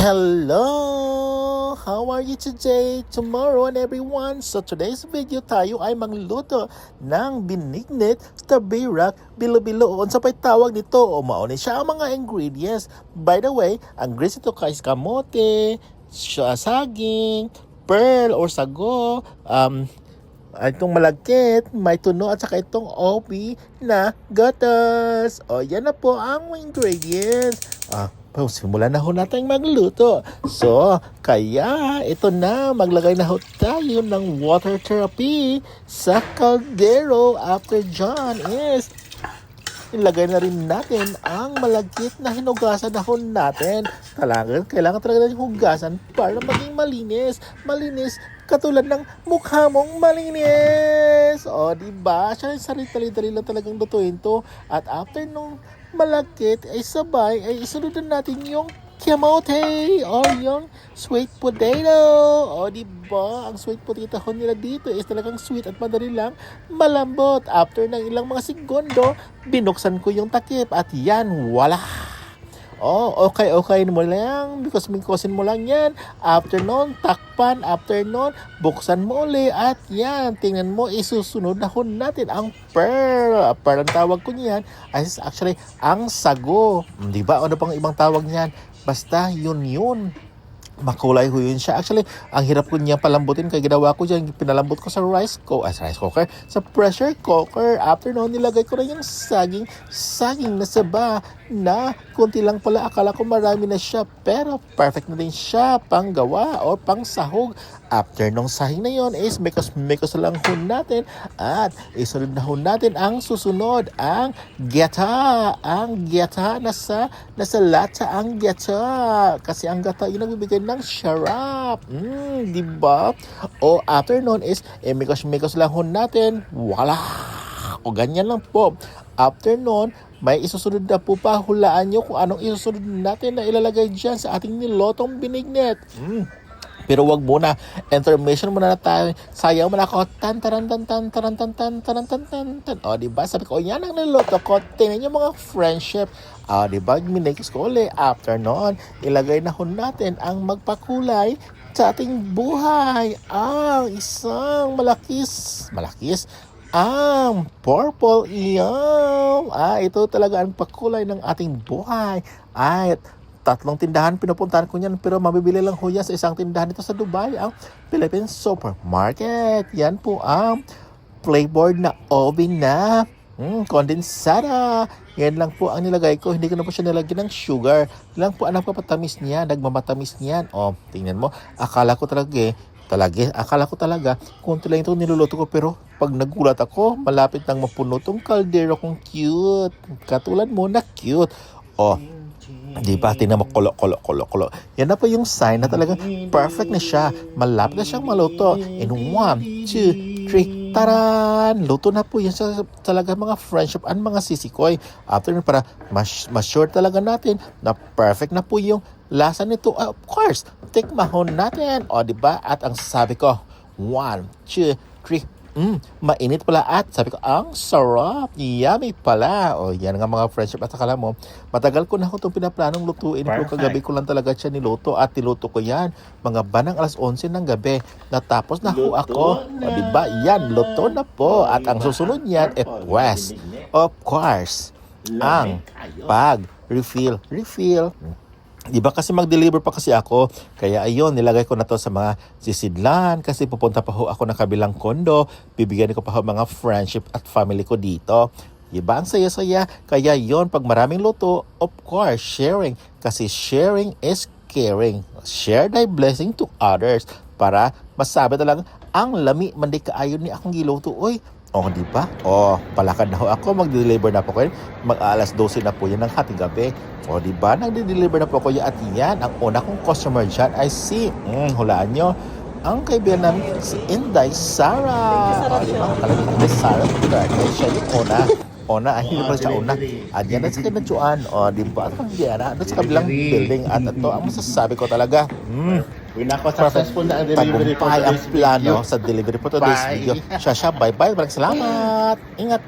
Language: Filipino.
Hello! How are you today, tomorrow, and everyone? So today's video tayo ay magluto ng binignit, tabirak, bilo-bilo. Sa pa'y tawag nito o mauni siya ang mga ingredients. By the way, ang ingredients ito kay kamote, saging, pearl or sago, itong malagkit, may tuno at saka itong OP na gatas. O yan na po ang ingredients. Simulan na ho natin magluto. So, kaya ito na, maglagay na ho tayo ng water therapy sa kaldero. After dyan is, ilagay na rin natin ang malagkit na hinugasan na ho natin. Kailangan talaga natin hugasan para maging malinis. Malinis katulad ng mukha mong malinis. O, diba? Siya sarili-dali lang talagang lutuin to. At after nung malagkit ay sabay ay isunod natin yung kamote or yung sweet potato. O diba, ang sweet potato nila dito is talagang sweet at madali lang malambot. After ng ilang mga segundo, binuksan ko yung takip at yan, wala. Okay mo lang because mikusin mo lang yan. After nun, takpan. After nun, buksan mo uli. At yan, tingnan mo, isusunod na ho natin ang pearl. Pearl ang tawag ko niyan ay actually ang sago. Diba? Ano pang ibang tawag niyan? Basta yun. Makulay ho yun siya. Actually, ang hirap ko niya palambutin kaya ginawa ko dyan, pinalambot ko sa rice cooker, sa pressure cooker. After noon, nilagay ko na yung saging na saba na kunti lang pala. Akala ko marami na siya, pero perfect na din siya pang gawa o pang sahog. After nung sahing na yon is mekos lang ho natin at isunod na ho natin ang susunod, ang gata. Ang gata, nasa lata ang gata. Kasi ang gata yung nagbibigay ng syarap. Diba? O after nun is mekos lang ho natin. Wala. O ganyan lang po. After nun, may isusunod na po pa. Hulaan nyo kung anong isusunod natin na ilalagay dyan sa ating nilotong binignit. Pero wag muna, intermission muna na tayo. Sayaw mo na ako. Tan. O diba? Sabi ko, yan ang niloto ko. Tingnan nyo mga friendship. Diba? Minakes ko ulit. After nun, ilagay na ho natin ang magpakulay sa ating buhay. Ang isang malakis. Ang purple. Ito talaga ang pakulay ng ating buhay. At 3 tindahan pinupuntahan ko niyan, pero mabibili lang ho yan sa isang tindahan dito sa Dubai, ang Philippine Supermarket. Yan po ang flavored na oven na kondensada. Yan lang po ang nilagay ko. Hindi ko na po siya nilagyan ng sugar. Yan lang po ang nagpapatamis niya, nagmamatamis niyan. Tingnan mo, akala ko talaga kunti lang ito niluluto ko, pero pag nagulat ako, malapit nang mapuno tong kaldero kong cute. Katulad mo na cute. Diba? Tingnan mo, kulo. Yan na po yung sign na talagang perfect na siya. Malapit na siyang maluto. In 1, 2, 3, taran! Luto na po yan sa talaga mga friendship and mga sisikoy. After nun, para mas-sure talaga natin na perfect na po yung lasa nito. Of course, tikmahon natin. Diba? At ang sabi ko, 1, 2, 3, mainit pala at sabi ko, ang sarap, yummy pala. Yan nga mga friendship. At akala mo, matagal ko na itong pinaplanong lutuin. Pero kagabi ko lang talaga siya niluto at niluto ko yan mga banang 11:00 ng gabi. Natapos na ho ako. Diba? Yan, luto na po. At ang susunod yan, of course, ang pag-refill. Diba kasi mag-deliver pa kasi ako. Kaya ayun, nilagay ko na to sa mga sisidlan kasi pupunta pa ho ako ng kabilang kondo. Bibigyan ko pa ho mga friendship at family ko dito. Diba? Ang saya-saya. Kaya yun, pag maraming luto, of course, sharing. Kasi sharing is caring. Share thy blessing to others. Para masabi talagang ang lami, mandi kaayon ni akong giluto. Diba? Palakad na ho ako. Mag-deliver na po ko yun. Mag-alas 12 na po yun ng hating gabi. Diba? Nag-deliver na po ko yun. At yan, ang una kong customer dyan ay si, hulaan nyo, ang kaibigan namin si Inday Sara. Diba? Talagang Inday Sara. Siya yung una. Hindi pa siya una. At yan, at sa kinadyoan. Diba? At ang diyan, doon sa kabilang building. At ito, ang masasabi ko talaga, successful na ang delivery tagumpay ang plano sa delivery po today's video. Bye-bye. Maraming salamat. Ingat.